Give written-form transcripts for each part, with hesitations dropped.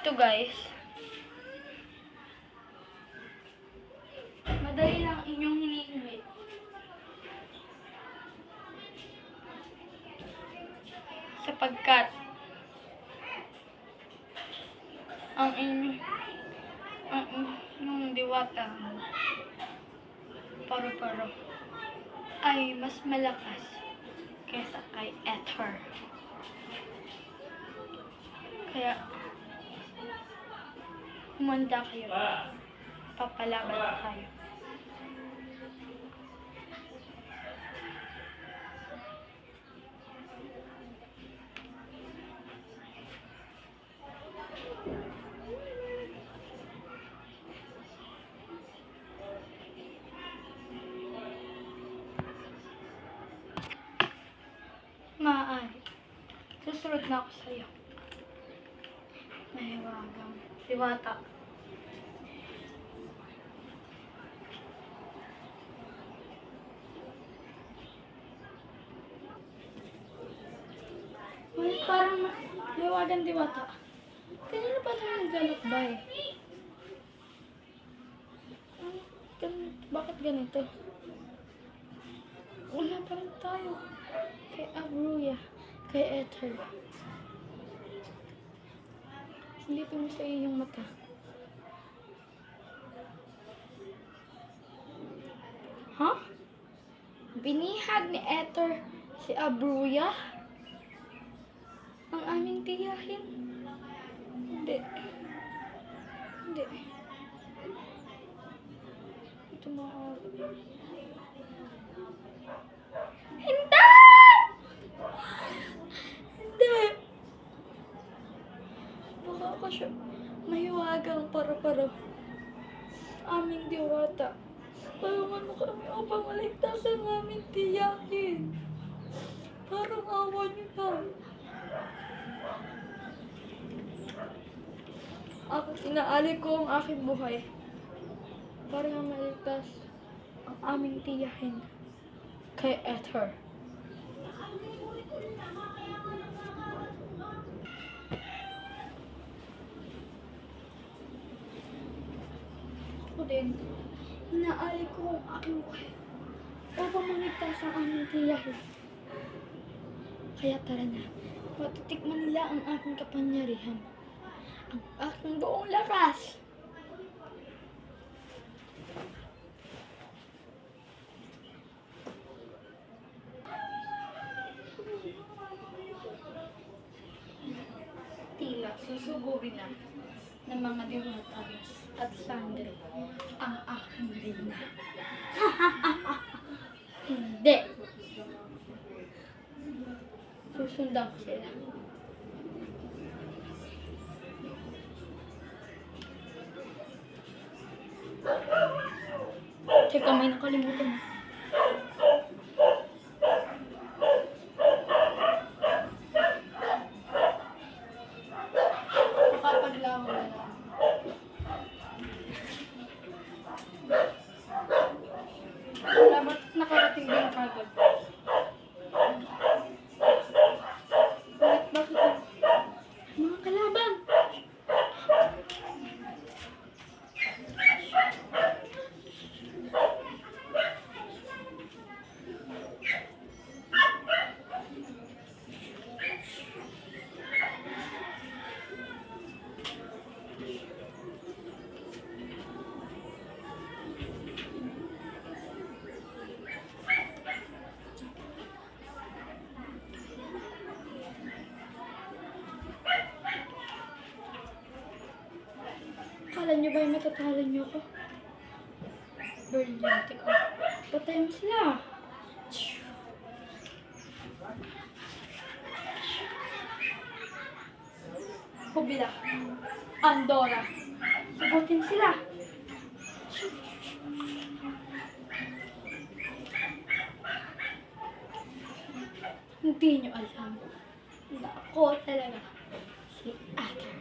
Ito guys, madali lang inyong hinihingi. Sapagkat ang inyong diwata paru-paro ay mas malakas kaysa kay Ether. Kaya humanda kayo. Papalaban tayo. Maaari. Susunod na ako sa'yo. Mahiwagang diwata. Ay, parang mahiwagang diwata. Kanina pa tayo naglalakbay. Bakit ganito? Wala pa rin tayo. Kay Abruya, kay Ether. Hindi mo sa iyong mata. Ha? Binihag ni Ether si Abruya? Ang aming tiyahin? Hindi. Hindi. Ito maaari. Hindi! Hindi! Baka ako siya mahiwagang para-para. Aming diwata. Tulungan mo kami upang maligtas ang aming tiyahin. Parang awa niyo lang. Ako inaali ko ang aking buhay para nga maligtas ang aming tiyahin kay Ether. Ako din, inaali ko ang aking buhay upang maligtas ang aming tiyahin. Kaya tara na, matitikman nila ang aking kapangyarihan. Ang aking buong lakas. Tila susugubin na ng mga diwatanas at sangre ang aking reyna. Hindi. Susundan ko sila. Teka, may nakalimutan mo. Nakapaglaho na lang. Dapat nakarating din kagad. Bakit? Mga kalaban! Kala niyo ba yung matatalan niyo ako? Brilliante ko. Patay mo sila. Hubila. Andorra. Sagutin sila. Hindi niyo alam na ako talaga si Ether.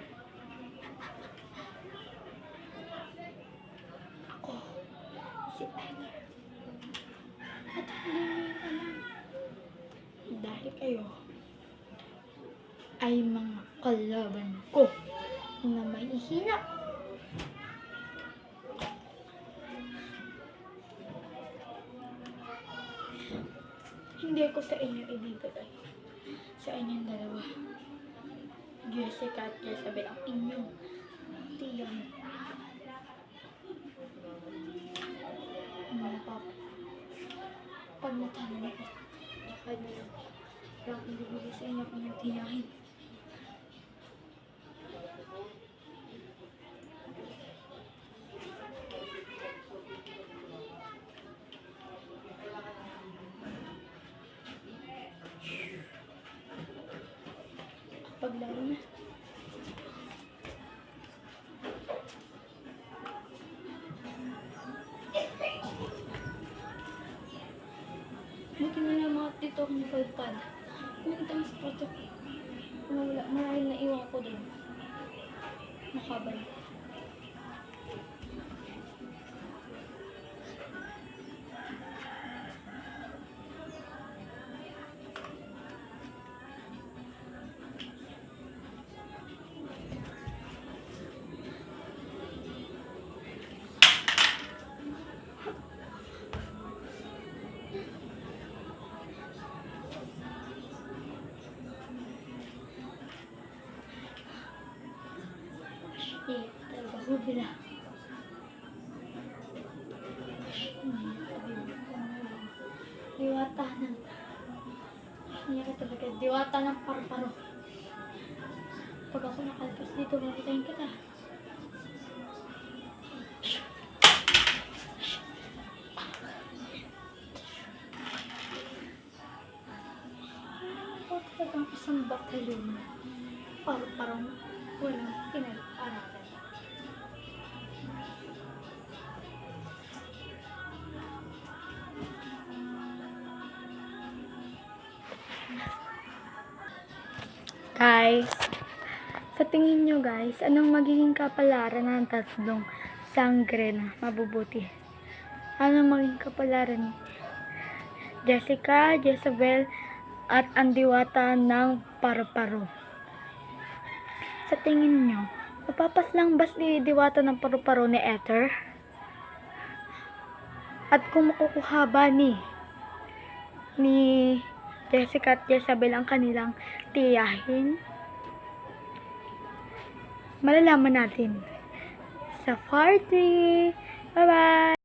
Ako si Ether. At hindi niyo alam dahil kayo ay mga kalaban ko. na mahihina. Hindi ko sa inyo ibibigay. Sa inyong dalawa. Jessica at Jezabel ang inyong tiyan. Pag natanong ako, saka na lang. Wala akong bibigay sa inyo kung tiyahin. Paglaro na. Buti na lang mga dito ako napalpad. Pumunta ng spot ako. Wala, marahil na iwan ko din. Nakabalik. Talaga huli na. Diwata ng diwata ng paru-paro. Pag ako nakalpas dito, makitayin kita. Ako talagang isang batalyon. Paru-parong walang pinag-aralan. Guys, sa tingin nyo guys, anong magiging kapalaran ng tatlong sangre na mabubuti? Anong magiging kapalaran ni Jessica, Jezabel, at ang diwata ng paru-paro? Sa tingin nyo, mapapaslang ba si diwata ng paru-paro ni Ether? At kung makukuha ba ni Jessica at Jezabel ang kanilang tiyahin? Malalaman natin sa part 3. Bye-bye!